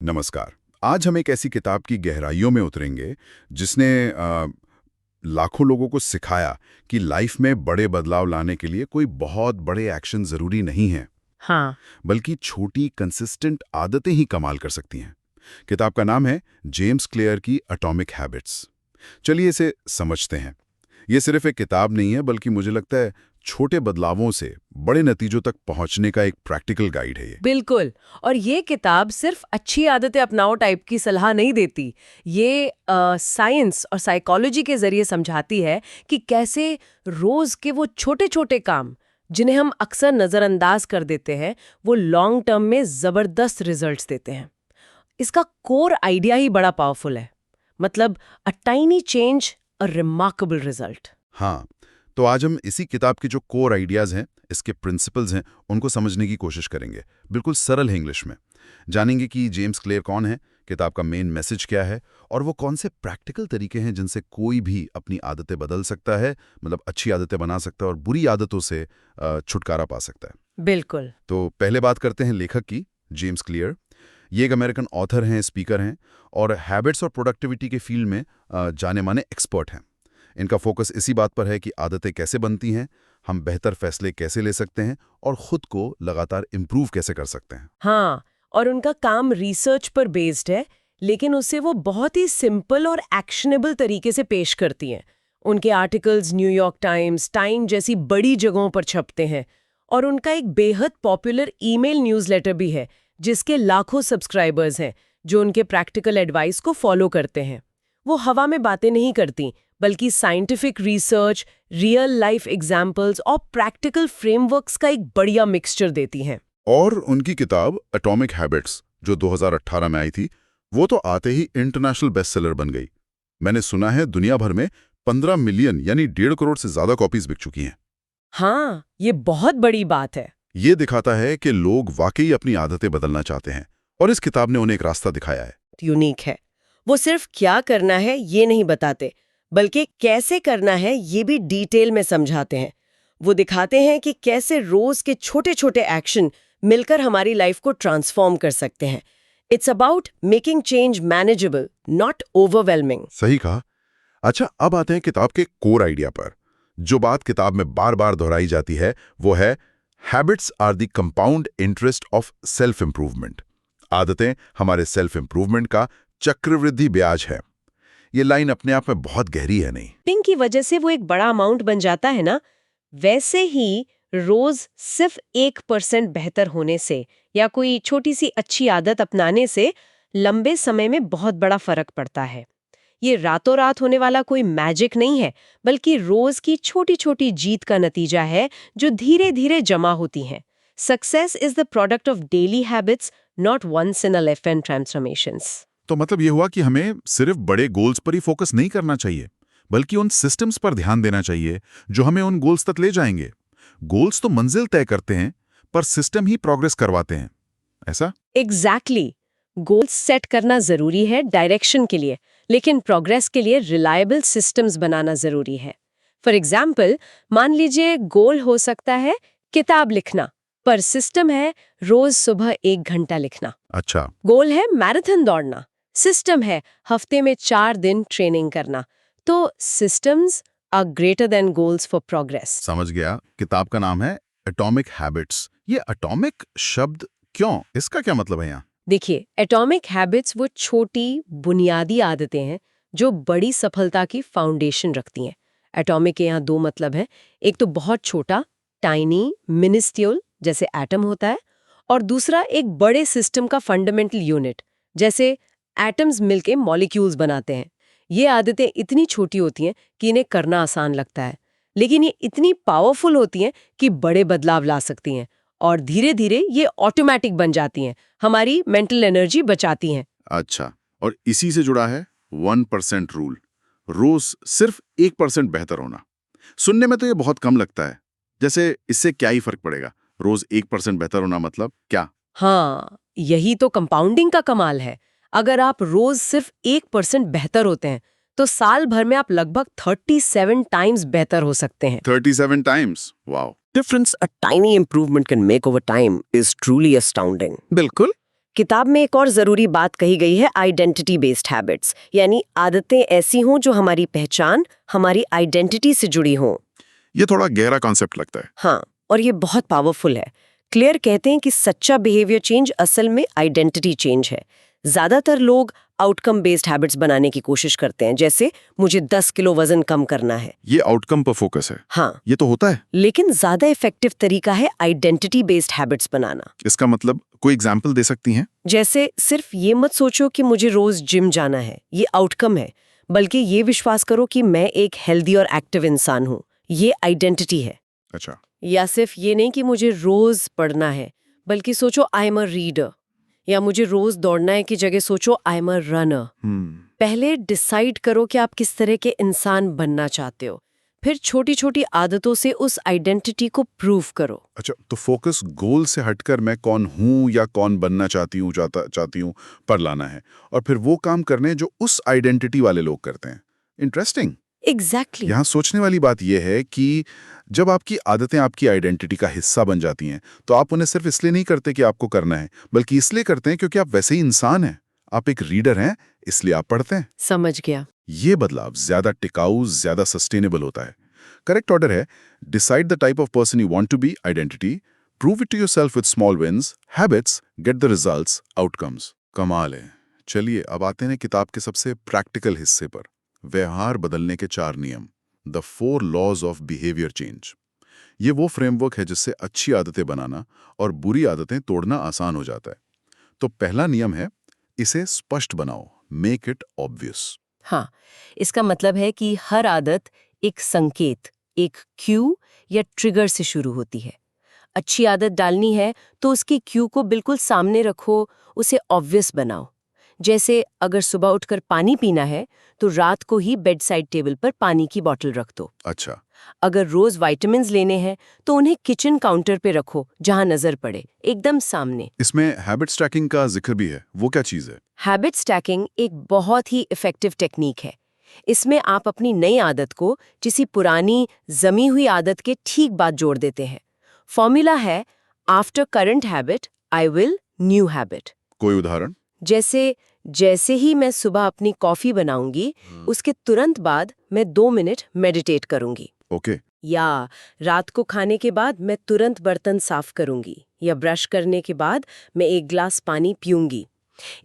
नमस्कार। आज हम एक ऐसी किताब की गहराइयों में उतरेंगे जिसने लाखों लोगों को सिखाया कि लाइफ में बड़े बदलाव लाने के लिए कोई बहुत बड़े एक्शन जरूरी नहीं है, हाँ। बल्कि छोटी कंसिस्टेंट आदतें ही कमाल कर सकती हैं। किताब का नाम है जेम्स क्लियर की एटॉमिक हैबिट्स। चलिए इसे समझते हैं। ये सिर्फ एक किताब नहीं है, बल्कि मुझे लगता है छोटे बदलावों से बड़े नतीजों तक पहुंचने का एक प्रैक्टिकल गाइड है ये। बिल्कुल। और ये किताब सिर्फ अच्छी आदतें अपनाओ टाइप की सलाह नहीं देती। ये साइंस और साइकोलॉजी के जरिए समझाती है कि कैसे रोज के वो छोटे छोटे काम जिन्हें हम अक्सर नजरअंदाज कर देते हैं, वो लॉन्ग टर्म में जबरदस्त रिजल्ट्स देते हैं। इसका कोर आइडिया ही बड़ा पावरफुल है। मतलब a tiny change, a remarkable result. हाँ, तो आज हम इसी किताब के जो कोर आइडियाज़ हैं, इसके प्रिंसिपल्स हैं, उनको समझने की कोशिश करेंगे, बिल्कुल सरल है इंग्लिश में। जानेंगे कि जेम्स क्लियर कौन है, किताब का मेन मैसेज क्या है, और वो कौन से प्रैक्टिकल तरीके हैं जिनसे कोई भी अपनी आदतें बदल सकता है, मतलब अच्छी आदतें बना सकता है और बुरी आदतों से छुटकारा पा सकता है। बिल्कुल। तो पहले बात करते हैं लेखक की, जेम्स क्लियर। ये एक अमेरिकन ऑथर हैं, स्पीकर हैं और हैबिट्स और प्रोडक्टिविटी के फील्ड में जाने माने एक्सपर्ट हैं। इनका फोकस इसी बात पर है कि आदतें कैसे बनती हैं, हम बेहतर फैसले कैसे ले सकते हैं और खुद को लगातार इम्प्रूव कैसे कर सकते हैं। हाँ, और उनका काम रिसर्च पर बेस्ड है, लेकिन उसे वो बहुत ही सिंपल और एक्शनेबल तरीके से पेश करती हैं। उनके आर्टिकल्स न्यूयॉर्क टाइम्स, टाइम जैसी बड़ी जगहों पर छपते हैं। और उनका एक बेहद पॉपुलर ईमेल न्यूज़लेटर भी है, जिसके लाखों सब्सक्राइबर्स हैं, जो उनके प्रैक्टिकल एडवाइस को फॉलो करते हैं। वो हवा में बातें नहीं करती, बल्कि scientific research, real life examples और प्रैक्टिकल फ्रेमवर्क्स का एक बढ़िया मिक्सचर देती हैं। और उनकी किताब एटॉमिक हैबिट्स जो 2018 में आई थी, वो तो आते ही इंटरनेशनल बेस्टसेलर बन गई। मैंने सुना है दुनिया भर में 15 मिलियन यानी 1.5 करोड़ से ज्यादा कॉपीज बिक चुकी हैं। हाँ, ये बहुत बड़ी बात है। ये दिखाता है कि लोग वाकई अपनी आदतें बदलना चाहते हैं और इस किताब ने उन्हें एक रास्ता दिखाया है। यूनिक है। वो सिर्फ क्या करना है ये नहीं बताते, बल्कि कैसे करना है ये भी डिटेल में समझाते हैं। वो दिखाते हैं कि कैसे रोज के छोटे छोटे एक्शन मिलकर हमारी लाइफ को ट्रांसफॉर्म कर सकते हैं। It's about making change manageable, not overwhelming. सही कहा। अच्छा, अब आते हैं किताब के कोर आइडिया पर। जो बात किताब में बार बार दोहराई जाती है वो है habits are the compound interest of self improvement. आदतें हमारे सेल्फ इंप्रूवमेंट का चक्रवृद्धि ब्याज है। ये लाइन अपने आप में बहुत गहरी है, नहीं? टिंग की वजह से वो एक बड़ा अमाउंट बन जाता है ना। वैसे ही रोज सिर्फ 1% बेहतर होने से या कोई छोटी सी अच्छी आदत अपनाने से लंबे समय में बहुत बड़ा फर्क पड़ता है। ये रातों रात होने वाला कोई मैजिक नहीं है, बल्कि रोज की छोटी छोटी जीत का नतीजा है, जो धीरे धीरे जमा होती हैं। Success is the product of daily habits, not once in a lifetime transformations. तो मतलब ये हुआ कि हमें सिर्फ बड़े गोल्स पर ही फोकस नहीं करना चाहिए, बल्कि उन सिस्टम्स पर ध्यान देना चाहिए जो हमें उन गोल्स तक ले जाएंगे। गोल्स तो मंजिल तय करते हैं, पर सिस्टम ही प्रोग्रेस करवाते हैं, ऐसा? एग्जैक्टली। गोल्स सेट करना जरूरी है डायरेक्शन के लिए, लेकिन प्रोग्रेस के लिए रिलायबल सिस्टम्स बनाना जरूरी है। फॉर एग्जाम्पल, मान लीजिए गोल हो सकता है किताब लिखना, पर सिस्टम है रोज सुबह 1 घंटा लिखना। अच्छा। गोल है मैराथन दौड़ना, सिस्टम है हफ्ते में 4 दिन ट्रेनिंग करना। तो systems are greater than goals for progress. समझ गया। किताब का नाम है एटॉमिक हैबिट्स। ये एटॉमिक शब्द क्यों, इसका क्या मतलब है यहाँ? देखिए, एटॉमिक हैबिट्स वो छोटी बुनियादी आदतें हैं जो बड़ी सफलता की फाउंडेशन रखती हैं। एटॉमिक के यहाँ दो मतलब हैं। एक तो बहुत छोटा, टाइनी, मिनिस्ट्यूल, जैसे एटम होता है, और दूसरा एक बड़े सिस्टम का फंडामेंटल यूनिट, जैसे एटम्स मिलके मॉलिक्यूल्स बनाते हैं। ये आदतें इतनी छोटी होती हैं कि इन्हें करना आसान लगता है, लेकिन ये इतनी पावरफुल होती हैं कि बड़े बदलाव ला सकती हैं, और धीरे धीरे ये ऑटोमेटिक बन जाती हैं, हमारी मेंटल एनर्जी बचाती हैं। अच्छा, और इसी से जुड़ा है 1% रूल, रोज सिर्फ 1% बेहतर होना। सुनने में तो ये बहुत कम लगता है, जैसे इससे क्या ही फर्क पड़ेगा। रोज 1% बेहतर होना मतलब क्या? हाँ, यही तो कंपाउंडिंग का कमाल है। अगर आप रोज सिर्फ 1% बेहतर होते हैं, तो साल भर में आप लगभग 37 टाइम्स बेहतर हो सकते हैं। 37 times, wow. Difference a tiny improvement can make over time is truly astounding. बिल्कुल। किताब में एक और जरूरी बात कही गई है, आइडेंटिटी बेस्ड हैबिट्स, यानी आदतें ऐसी हों जो हमारी पहचान, हमारी आइडेंटिटी से जुड़ी हों। ये थोड़ा गहरा कॉन्सेप्ट लगता है। हाँ, और ये बहुत पावरफुल है। क्लेयर कहते हैं कि सच्चा बिहेवियर चेंज असल में आइडेंटिटी चेंज है। ज्यादातर लोग आउटकम बेस्ड हैबिट्स बनाने की कोशिश करते हैं, जैसे मुझे 10 किलो वजन कम करना है। ये आउटकम पर फोकस है। हाँ, ये तो होता है। लेकिन ज्यादा इफेक्टिव तरीका है आइडेंटिटी बेस्ड हैबिट्स बनाना। इसका मतलब कोई एग्जाम्पल दे सकती हैं? जैसे सिर्फ ये मत सोचो कि मुझे रोज जिम जाना है, ये आउटकम है, बल्कि ये विश्वास करो कि मैं एक हेल्दी और एक्टिव इंसान हूँ, ये आइडेंटिटी है। अच्छा। या सिर्फ ये नहीं कि मुझे रोज पढ़ना है, बल्कि सोचो आई एम अ रीडर। या मुझे रोज दौड़ना है की जगह सोचो आई एम अ रनर। पहले डिसाइड करो कि आप किस तरह के इंसान बनना चाहते हो, फिर छोटी छोटी आदतों से उस आइडेंटिटी को प्रूव करो। अच्छा, तो फोकस गोल से हटकर मैं कौन हूँ या कौन बनना चाहती हूँ पर लाना है, और फिर वो काम करने जो उस आइडेंटिटी वाले लोग करते हैं। इंटरेस्टिंग। एग्जैक्टली। यहाँ सोचने वाली बात यह है कि जब आपकी आदतें आपकी आइडेंटिटी का हिस्सा बन जाती हैं, तो आप उन्हें सिर्फ इसलिए नहीं करते कि आपको करना है, बल्कि इसलिए करते हैं क्योंकि आप वैसे ही इंसान हैं। आप एक रीडर हैं, इसलिए आप पढ़ते हैं। समझ गया। ये बदलाव ज्यादा टिकाऊ, ज्यादा सस्टेनेबल होता है। करेक्ट ऑर्डर है, decide the type of person you want to be, identity, prove it to yourself with small wins, habits, get the results, outcomes. कमाल है। चलिए अब आते हैं किताब के सबसे प्रैक्टिकल हिस्से पर, व्यवहार बदलने के 4 नियम, the 4 laws of behaviour change. ये वो फ्रेमवर्क है जिससे अच्छी आदतें बनाना और बुरी आदतें तोड़ना आसान हो जाता है। तो पहला नियम है, इसे स्पष्ट बनाओ, मेक इट ऑब्वियस। हाँ, इसका मतलब है कि हर आदत एक संकेत, एक क्यू या ट्रिगर से शुरू होती है। अच्छी आदत डालनी है तो उसकी क्यू को बिल्कुल सामने रखो, उसे ऑब्वियस बनाओ। जैसे अगर सुबह उठकर पानी पीना है तो रात को ही बेड साइड टेबल पर पानी की बोतल रख दो। अच्छा। अगर रोज विटामिन्स लेने हैं तो उन्हें किचन काउंटर पे रखो, जहां नजर पड़े, एकदम सामने। इसमें हैबिट स्टैकिंग का जिक्र भी है, वो क्या चीज है? हैबिट स्टैकिंग एक बहुत ही इफेक्टिव टेक्निक है। इसमें आप अपनी नई आदत को किसी पुरानी जमी हुई आदत के ठीक बाद जोड़ देते हैं। फॉर्मूला है, after current habit I will new habit. कोई उदाहरण? जैसे ही मैं सुबह अपनी कॉफी बनाऊंगी, उसके तुरंत बाद मैं 2 मिनट मेडिटेट करूंगी। ओके। या रात को खाने के बाद मैं तुरंत बर्तन साफ करूंगी, या ब्रश करने के बाद मैं 1 ग्लास पानी पीऊंगी।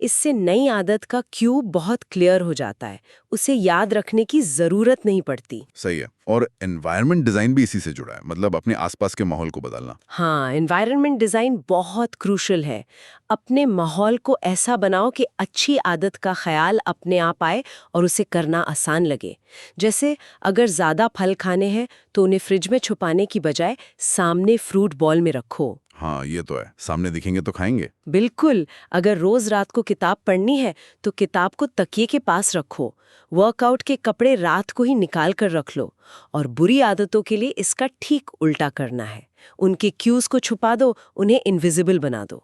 इससे नई आदत का क्यू बहुत क्लियर हो जाता है, उसे याद रखने की जरूरत नहीं पड़ती। सही है। और एनवायरनमेंट डिजाइन भी इसी से जुड़ा है, मतलब अपने आसपास के माहौल को बदलना। हाँ, एनवायरनमेंट डिजाइन बहुत क्रूशल है। अपने माहौल को ऐसा बनाओ कि अच्छी आदत का ख्याल अपने आप आए और उसे करना आसान लगे। जैसे अगर ज्यादा फल खाने हैं तो उन्हें फ्रिज में छुपाने की बजाय सामने फ्रूट बॉल में रखो। हाँ, ये तो है, सामने दिखेंगे तो खाएंगे। बिल्कुल। अगर रोज रात को किताब पढ़नी है तो किताब को तकिए के पास रखो। वर्कआउट के कपड़े रात को ही निकाल कर रख लो। और बुरी आदतों के लिए इसका ठीक उल्टा करना है, उनके क्यूज को छुपा दो, उन्हें इनविजिबल बना दो।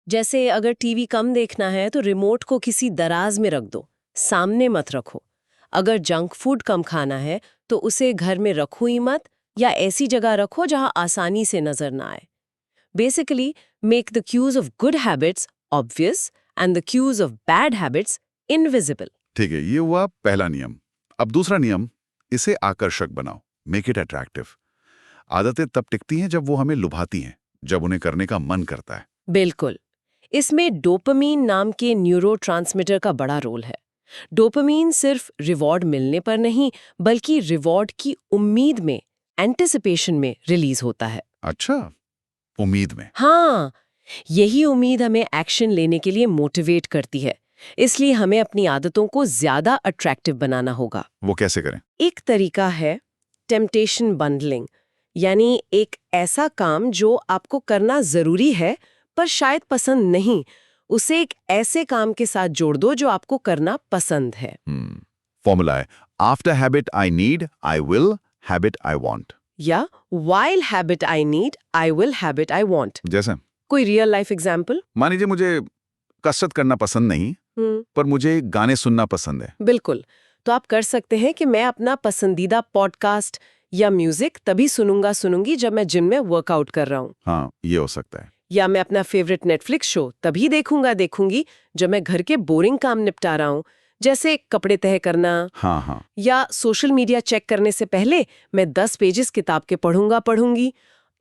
जैसे अगर टीवी कम देखना है तो रिमोट को किसी दराज में रख दो, सामने मत रखो। अगर जंक फूड कम खाना है तो उसे घर में रखो ही मत, या ऐसी जगह रखो जहां आसानी से नजर ना आए। Basically, make the cues of good habits obvious and the cues of bad habits invisible. ठीक है, ये हुआ पहला नियम। अब दूसरा नियम, इसे आकर्षक बनाओ, मेक इट अट्रैक्टिव। आदतें तब टिकती हैं जब वो हमें लुभाती हैं, जब उन्हें करने का मन करता है। बिल्कुल। इसमें डोपामीन नाम के न्यूरोट्रांसमीटर का बड़ा रोल है। डोपामीन सिर्फ रिवॉर्ड मिलने पर नहीं, बल्कि रिवॉर्ड की उम्मीद में, एंटिसिपेशन में रिलीज होता है। अच्छा, उम्मीद में? हाँ, यही उम्मीद हमें एक्शन लेने के लिए मोटिवेट करती है। इसलिए हमें अपनी आदतों को ज्यादा अट्रैक्टिव बनाना होगा। वो कैसे करें? एक तरीका है टेम्पटेशन बंडलिंग, यानी एक ऐसा काम जो आपको करना जरूरी है पर शायद पसंद नहीं, उसे एक ऐसे काम के साथ जोड़ दो जो आपको करना पसंद है। फॉर्मूला है, after habit I need I will, habit I want. या while habit I need, I will habit I want। जैसे कोई रियल लाइफ एग्जाम्पल? मान लीजिए मुझे कसरत करना पसंद नहीं, पर मुझे गाने सुनना पसंद है। बिल्कुल। तो आप कर सकते हैं कि मैं अपना पसंदीदा पॉडकास्ट या म्यूजिक तभी सुनूंगी जब मैं जिम में वर्कआउट कर रहा हूँ। हाँ, ये हो सकता है। या मैं अपना फेवरेट नेटफ्लिक्स शो तभी देखूंगी जब मैं घर के बोरिंग काम निपटा रहा हूँ, जैसे कपड़े तह करना। हाँ, या सोशल मीडिया चेक करने से पहले मैं 10 पेजेस किताब के पढ़ूंगी।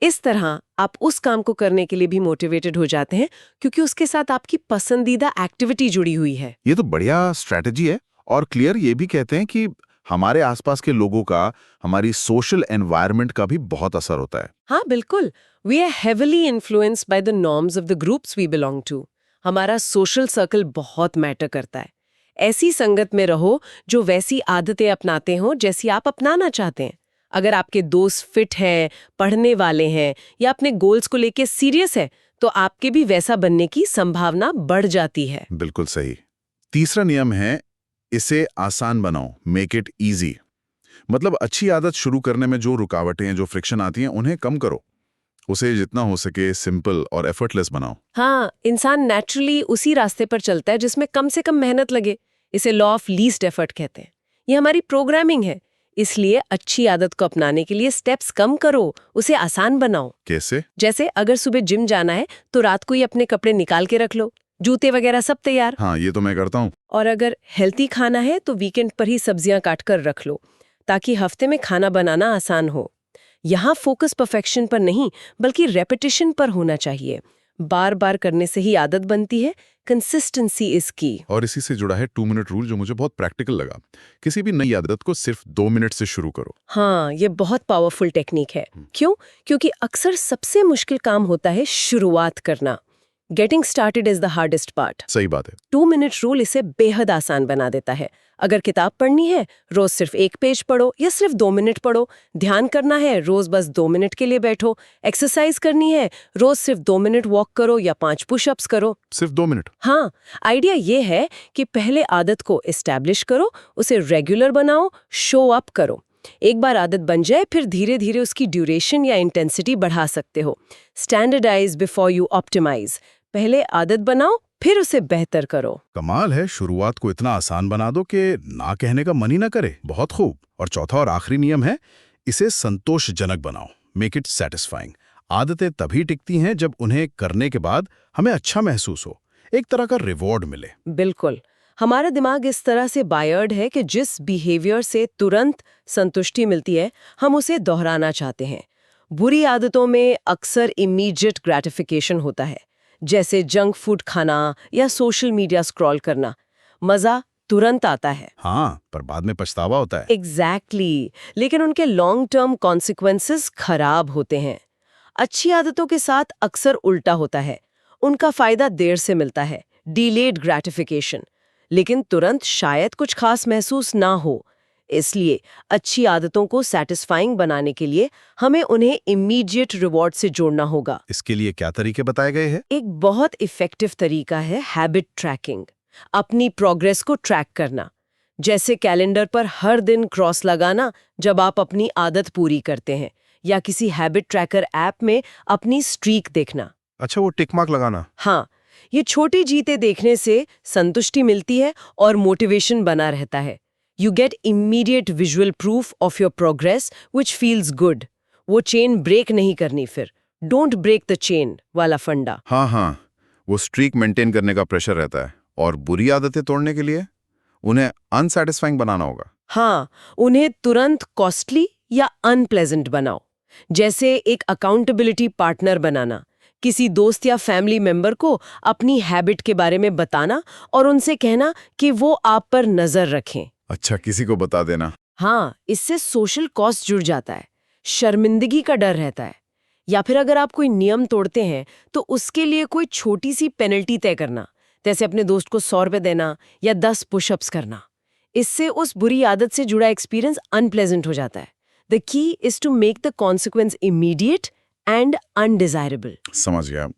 इस तरह आप उस काम को करने के लिए भी मोटिवेटेड हो जाते हैं, क्योंकि उसके साथ आपकी पसंदीदा एक्टिविटी जुड़ी हुई है। ये तो बढ़िया स्ट्रैटेजी है। और क्लियर ये भी कहते हैं कि हमारे आसपास के लोगों का हमारी सोशल एनवायरनमेंट का भी बहुत असर होता है। हाँ बिल्कुल, we are heavily influenced by the norms of the groups we belong to. हमारा सोशल सर्कल बहुत मैटर करता है। ऐसी संगत में रहो जो वैसी आदतें अपनाते हों जैसी आप अपनाना चाहते हैं। अगर आपके दोस्त फिट हैं, पढ़ने वाले हैं या अपने गोल्स को लेके सीरियस है, तो आपके भी वैसा बनने की संभावना बढ़ जाती है। बिल्कुल सही। तीसरा नियम है, इसे आसान बनाओ, मेक इट इजी। मतलब अच्छी आदत शुरू करने में जो रुकावटें, जो फ्रिक्शन आती हैं, उन्हें कम करो। उसे जितना हो सके सिंपल और एफर्टलेस बनाओ। हाँ, इंसान नेचुरली उसी रास्ते पर चलता है जिसमें कम से कम मेहनत लगे। इसे लॉ ऑफ लीस्ट एफर्ट कहते हैं। ये हमारी प्रोग्रामिंग है। इसलिए अच्छी आदत को अपनाने के लिए स्टेप्स कम करो, उसे आसान बनाओ। कैसे? जैसे अगर सुबह जिम जाना है तो रात को ही अपने कपड़े निकाल के रख लो, जूते वगैरह सब तैयार। हाँ, ये तो मैं करता हूँ। और अगर हेल्थी खाना है तो वीकेंड पर ही सब्जियां काट कर रख लो, ताकि हफ्ते में खाना बनाना आसान हो। यहाँ फोकस परफेक्शन पर नहीं, बल्कि रेपिटेशन पर होना चाहिए। बार बार करने से ही आदत बनती है। कंसिस्टेंसी इज की। और इसी से जुड़ा है 2 मिनट रूल, जो मुझे बहुत प्रैक्टिकल लगा। किसी भी नई आदत को सिर्फ 2 मिनट से शुरू करो। हाँ, ये बहुत पावरफुल टेक्निक है। क्यों? क्योंकि अक्सर सबसे मुश्किल काम होता है शुरुआत करना। Getting started is the hardest part. सही बात है। 2 मिनट रूल इसे बेहद आसान बना देता है। अगर किताब पढ़नी है, रोज सिर्फ 1 पेज पढ़ो या सिर्फ 2 मिनट पढ़ो। ध्यान करना है, रोज बस 2 मिनट के लिए बैठो। एक्सरसाइज करनी है, रोज सिर्फ 2 मिनट वॉक करो या 5 पुशअप्स करो। सिर्फ 2 मिनट। हाँ, आइडिया ये है कि पहले आदत को एस्टैब्लिश करो, उसे रेगुलर बनाओ, शो अप करो। एक बार आदत बन जाए, फिर धीरे धीरे उसकी ड्यूरेशन या इंटेंसिटी बढ़ा सकते हो। Standardise before you optimise. पहले आदत बनाओ, फिर उसे बेहतर करो। कमाल है, शुरुआत को इतना आसान बना दो कि ना कहने का मन ही ना करे। बहुत खूब। और चौथा और आखिरी नियम है, इसे संतोषजनक बनाओ, मेक इट सेटिस्फाइंग। आदतें तभी टिकती हैं जब उन्हें करने के बाद हमें अच्छा महसूस हो, एक तरह का रिवॉर्ड मिले। बिल्कुल, हमारा दिमाग इस तरह से वायर्ड है कि जिस बिहेवियर से तुरंत संतुष्टि मिलती है, हम उसे दोहराना चाहते हैं। बुरी आदतों में अक्सर इमीडिएट ग्रेटिफिकेशन होता है, जैसे जंक फूड खाना या सोशल मीडिया स्क्रॉल करना। मजा तुरंत आता है। हाँ, पर बाद में पछतावा होता है। एग्जैक्टली, लेकिन उनके लॉन्ग टर्म कॉन्सिक्वेंसेस खराब होते हैं। अच्छी आदतों के साथ अक्सर उल्टा होता है। उनका फायदा देर से मिलता है, डिलेड ग्रेटिफिकेशन, लेकिन तुरंत शायद कुछ खास महसूस ना हो। इसलिए अच्छी आदतों को सैटिस्फाइंग बनाने के लिए हमें उन्हें इमीडिएट रिवॉर्ड से जोड़ना होगा। इसके लिए क्या तरीके बताए गए हैं? एक बहुत इफेक्टिव तरीका है हैबिट ट्रैकिंग, अपनी प्रोग्रेस को ट्रैक करना। जैसे कैलेंडर पर हर दिन क्रॉस लगाना जब आप अपनी आदत पूरी करते हैं, या किसी हैबिट ट्रैकर ऐप में अपनी स्ट्रीक देखना। अच्छा, वो टिक मार्क लगाना। हाँ, ये छोटी जीतें देखने से संतुष्टि मिलती है और मोटिवेशन बना रहता है। You get immediate visual proof of your progress, which feels good. वो चेन ब्रेक नहीं करनी फिर। Don't break the chain वाला फंडा। हाँ, वो स्ट्रीक मेंटेन करने का प्रेशर रहता है। और बुरी आदतें तोड़ने के लिए उन्हें अनसैटिस्फाइंग बनाना होगा। हाँ, उन्हें तुरंत कॉस्टली या अनप्लेजेंट बनाओ। जैसे एक अकाउंटेबिलिटी पार्टनर बनाना, किसी दोस्त या फैमिली मेंबर को अपनी हैबिट के बारे में बताना और उनसे कहना कि वो आप पर नजर रखें। अच्छा, किसी को बता देना। हाँ, इससे सोशल कॉस्ट जुड़ जाता है, शर्मिंदगी का डर रहता है। या फिर अगर आप कोई नियम तोड़ते हैं तो उसके लिए कोई छोटी सी पेनल्टी तय करना, जैसे अपने दोस्त को 100 रुपए देना या 10 पुशअप्स करना। इससे उस बुरी आदत से जुड़ा एक्सपीरियंस अनप्लेजेंट हो जाता है। The key is to make the consequence immediate and undesirable. समझ गया।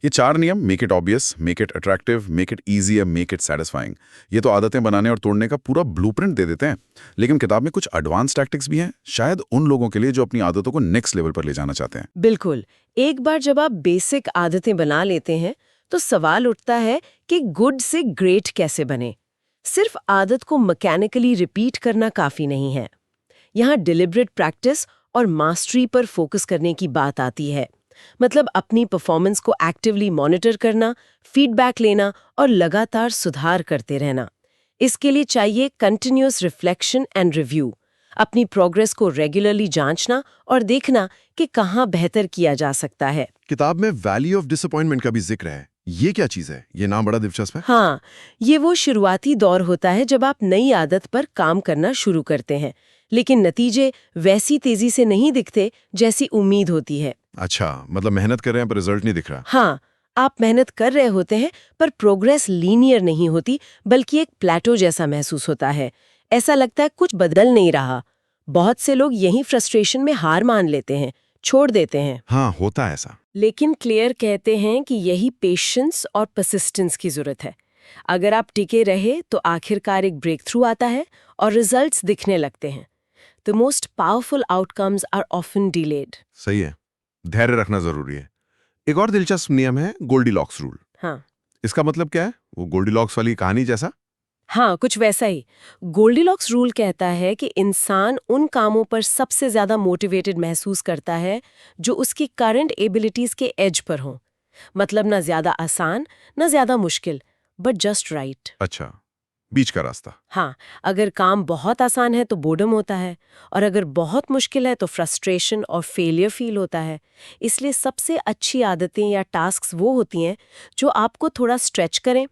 ये 4 नियम, make it obvious, make it attractive, make it easy, make it satisfying, ये तो आदतें बनाने और तोड़ने का पूरा ब्लूप्रिंट दे देते हैं। लेकिन किताब में कुछ एडवांस टैक्टिक्स भी हैं, शायद उन लोगों के लिए जो अपनी आदतों को नेक्स्ट लेवल पर ले जाना चाहते हैं। बिल्कुल, एक बार जब आप बेसिक आदतें बना लेते हैं तो सवाल उठता है कि गुड से ग्रेट कैसे बने। सिर्फ आदत को मैकेनिकली रिपीट करना काफी नहीं है। यहाँ डिलिब्रेट प्रैक्टिस और मास्टरी पर फोकस करने की बात आती है। मतलब अपनी परफॉर्मेंस को एक्टिवली मॉनिटर करना, फीडबैक लेना और लगातार सुधार करते रहना। इसके लिए चाहिए कंटिन्यूअस रिफ्लेक्शन एंड रिव्यू, अपनी प्रोग्रेस को रेगुलरली जांचना और देखना कि कहाँ बेहतर किया जा सकता है। किताब में वैली ऑफ डिसअपॉइंटमेंट का भी जिक्र है। ये क्या चीज है? ये नाम बड़ा दिलचस्प है। हाँ, ये वो शुरुआती दौर होता है जब आप नई आदत पर काम करना शुरू करते हैं, लेकिन नतीजे वैसी तेजी से नहीं दिखते जैसी उम्मीद होती है। अच्छा, मतलब मेहनत कर रहे हैं पर रिजल्ट नहीं दिख रहा। हाँ, आप मेहनत कर रहे होते हैं पर प्रोग्रेस लीनियर नहीं होती, बल्कि एक प्लेटो जैसा महसूस होता है। ऐसा लगता है कुछ बदल नहीं रहा। बहुत से लोग यही फ्रस्ट्रेशन में हार मान लेते हैं, छोड़ देते हैं। हाँ, होता है ऐसा। लेकिन क्लेयर कहते हैं कि यही पेशेंस और परसिस्टेंस की जरूरत है। अगर आप टिके रहे तो आखिरकार एक ब्रेक थ्रू आता है और रिजल्ट्स दिखने लगते हैं। The most powerful outcomes are often delayed. सही है, धैर्य रखना जरूरी है। एक और दिलचस्प नियम है गोल्डीलॉक्स रूल। हाँ इसका मतलब क्या है? वो गोल्डीलॉक्स वाली कहानी जैसा? हाँ, कुछ वैसा ही। गोल्डीलॉक्स रूल कहता है कि इंसान उन कामों पर सबसे ज्यादा मोटिवेटेड महसूस करता है जो उसकी करंट एबिलिटीज के एज पर हों। मतलब ना ज्यादा आसान, ना ज्यादा मुश्किल, बट जस्ट राइट। अच्छा, बीच का रास्ता। हाँ, अगर काम बहुत आसान है तो बोर्डम होता है, और अगर बहुत मुश्किल है तो फ्रस्ट्रेशन और फेलियर फील होता है। इसलिए सबसे अच्छी आदतें या टास्क्स वो होती हैं जो आपको थोड़ा स्ट्रेच करें,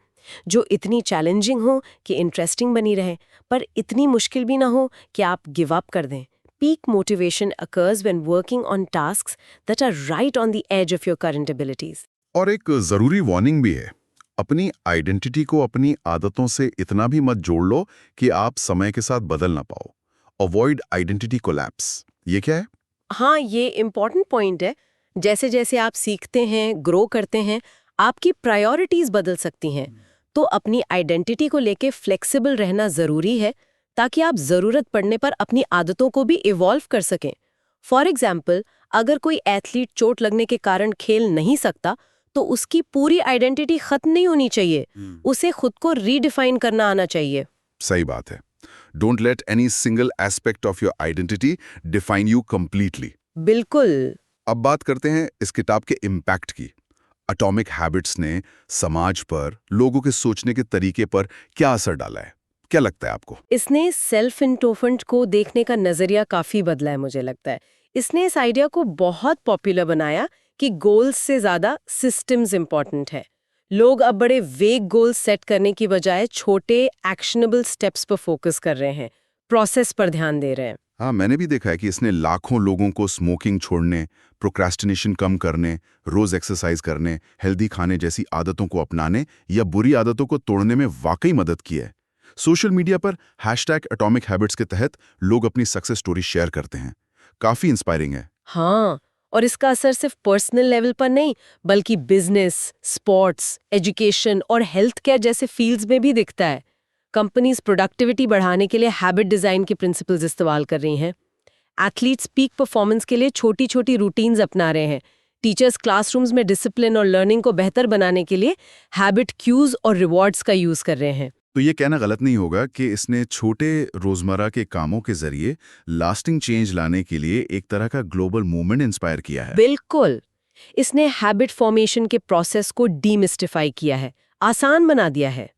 जो इतनी चैलेंजिंग हो कि इंटरेस्टिंग बनी रहे, पर इतनी मुश्किल भी ना हो कि आप गिव अप कर दें। Peak motivation occurs when working on tasks that are right on the edge of your current abilities. और एक जरूरी वार्निंग भी है, अपनी आइडेंटिटी को अपनी आदतों से इतना भी मत जोड़ लो कि आप समय के साथ बदल ना पाओ। Avoid identity collapse. ये क्या है? हाँ, ये इम्पॉर्टेंट पॉइंट है। जैसे जैसे आप सीखते हैं, ग्रो करते हैं, आपकी प्रायोरिटीज बदल सकती हैं। तो अपनी आइडेंटिटी को लेके फ्लेक्सिबल रहना जरूरी है, ताकि आप जरूरत पड़ने पर अपनी आदतों को भी इवॉल्व कर सकें। फॉर एग्जाम्पल, अगर कोई एथलीट चोट लगने के कारण खेल नहीं सकता, तो उसकी पूरी आइडेंटिटी खत्म नहीं होनी चाहिए। उसे खुद को रीडिफाइन करना आना चाहिए। सही बात है। Don't let any single aspect of your identity define you completely. बिल्कुल। अब बात करते हैं इस किताब के इम्पैक्ट की। एटॉमिक हैबिट्स ने समाज पर, लोगों के सोचने के तरीके पर क्या असर डाला है? क्या लगता है आपको? इसने सेल्फ इम्प्रूवमेंट को देखने का नजरिया काफी बदला है, मुझे लगता है। इसने इस आइडिया को बहुत पॉपुलर बनाया कि गोल्स से ज्यादा सिस्टम्स इंपॉर्टेंट है। लोग अब बड़े वेग गोल्स सेट करने की बजाय छोटे एक्शनेबल स्टेप्स पर फोकस कर रहे हैं, प्रोसेस पर ध्यान दे रहे हैं। हाँ, मैंने भी देखा है कि इसने लाखों लोगों को स्मोकिंग छोड़ने, प्रोक्रेस्टिनेशन कम करने, रोज एक्सरसाइज करने, हेल्दी खाने जैसी आदतों को अपनाने या बुरी आदतों को तोड़ने में वाकई मदद की है। सोशल मीडिया पर #एटॉमिक हैबिट्स के तहत लोग अपनी सक्सेस स्टोरी शेयर करते हैं। काफी इंस्पायरिंग है। हाँ, और इसका असर सिर्फ पर्सनल लेवल पर नहीं, बल्कि बिजनेस, स्पोर्ट्स, एजुकेशन और हेल्थ केयर जैसे फील्ड्स में भी दिखता है। कंपनीज प्रोडक्टिविटी बढ़ाने के लिए हैबिट डिजाइन के प्रिंसिपल्स इस्तेमाल कर रही हैं। एथलीट्स पीक परफॉर्मेंस के लिए छोटी छोटी रूटीन्स अपना रहे हैं। टीचर्स क्लासरूम्स में डिसिप्लिन और लर्निंग को बेहतर बनाने के लिए हैबिट क्यूज और रिवॉर्ड्स का यूज कर रहे हैं। तो ये कहना गलत नहीं होगा कि इसने छोटे रोजमर्रा के कामों के जरिए लास्टिंग चेंज लाने के लिए एक तरह का ग्लोबल मूवमेंट इंस्पायर किया है। बिल्कुल। इसने हैबिट फॉर्मेशन के प्रोसेस को डीमिस्टिफाई किया है, आसान बना दिया है।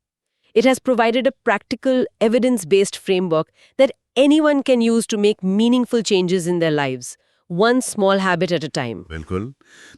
It has provided a practical, evidence-based framework that anyone can use to make meaningful changes in their lives, one small habit at a time. बिल्कुल।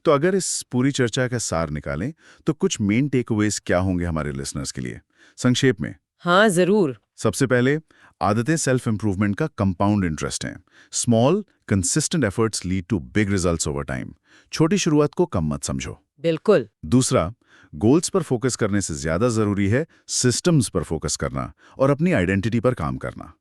तो अगर इस पूरी चर्चा का सार निकालें तो कुछ मेन टेकअवेज क्या होंगे हमारे लिसनर्स के लिए? संक्षेप में। हाँ, जरूर। सबसे पहले, आदतें सेल्फ इंप्रूवमेंट का कंपाउंड इंटरेस्ट हैं। Small, consistent efforts lead to big results over time. छोटी शुरुआत को कम मत समझो। बिल्कुल। दूसरा, गोल्स पर फोकस करने से ज्यादा जरूरी है सिस्टम्स पर फोकस करना और अपनी आइडेंटिटी पर काम करना।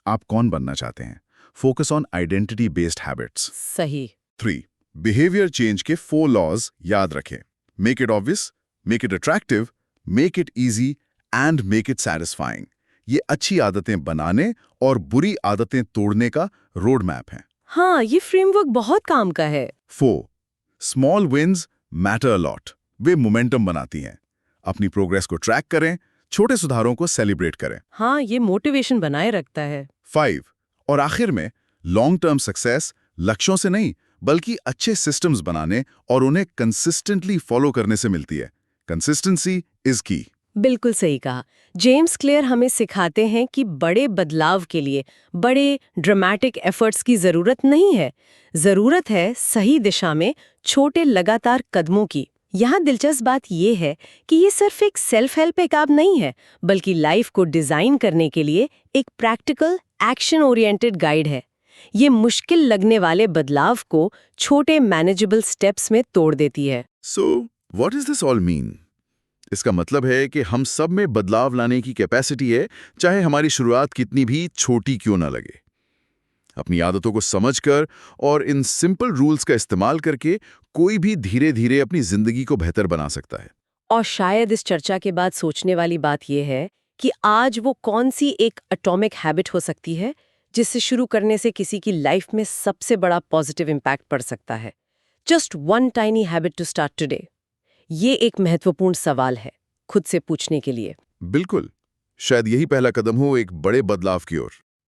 आप कौन बनना चाहते हैं? Focus on identity based habits. सही। 3. बिहेवियर चेंज के 4 लॉज याद रखें। Make it obvious, make it attractive, make it easy and make it satisfying. ये अच्छी आदतें बनाने और बुरी आदतें तोड़ने का रोड मैप है। हाँ, ये फ्रेमवर्क बहुत काम का है। 4. Small wins matter a lot. Way momentum बनाती हैं। अपनी प्रोग्रेस को ट्रैक करें, छोटे सुधारों को सेलिब्रेट करें। हाँ, ये मोटिवेशन बनाए रखता है। 5. और आखिर में, लॉन्ग टर्म सक्सेस लक्ष्यों से नहीं बल्कि अच्छे सिस्टम्स बनाने और उन्हें कंसिस्टेंटली फॉलो करने से मिलती है। कंसिस्टेंसी इज की। बिल्कुल सही कहा। जेम्स क्लियर हमें सिखाते हैं कि बड़े बदलाव के लिए बड़े ड्रामेटिक एफर्ट्स की जरूरत नहीं है। जरूरत है सही दिशा में छोटे लगातार कदमों की। यहाँ दिलचस्प बात यह है कि ये सिर्फ एक सेल्फ हेल्प किताब नहीं है, बल्कि लाइफ को डिजाइन करने के लिए एक प्रैक्टिकल एक्शन ओरिएंटेड गाइड है। ये मुश्किल लगने वाले बदलाव को छोटे मैनेजेबल स्टेप्स में तोड़ देती है। So what is this all mean? इसका मतलब है कि हम सब में बदलाव लाने की कैपेसिटी है, चाहे हमारी शुरुआत कितनी भी छोटी क्यों ना लगे। अपनी आदतों को समझकर और इन सिंपल रूल्स का इस्तेमाल करके कोई भी धीरे धीरे अपनी जिंदगी को बेहतर बना सकता है। और शायद इस चर्चा के बाद सोचने वाली बात यह है कि आज वो कौन सी एक एटॉमिक हैबिट हो सकती है जिससे शुरू करने से किसी की लाइफ में सबसे बड़ा पॉजिटिव इम्पैक्ट पड़ सकता है। Just one tiny habit to start today. ये एक महत्वपूर्ण सवाल है खुद से पूछने के लिए। बिल्कुल, शायद यही पहला कदम हो एक बड़े बदलाव की ओर।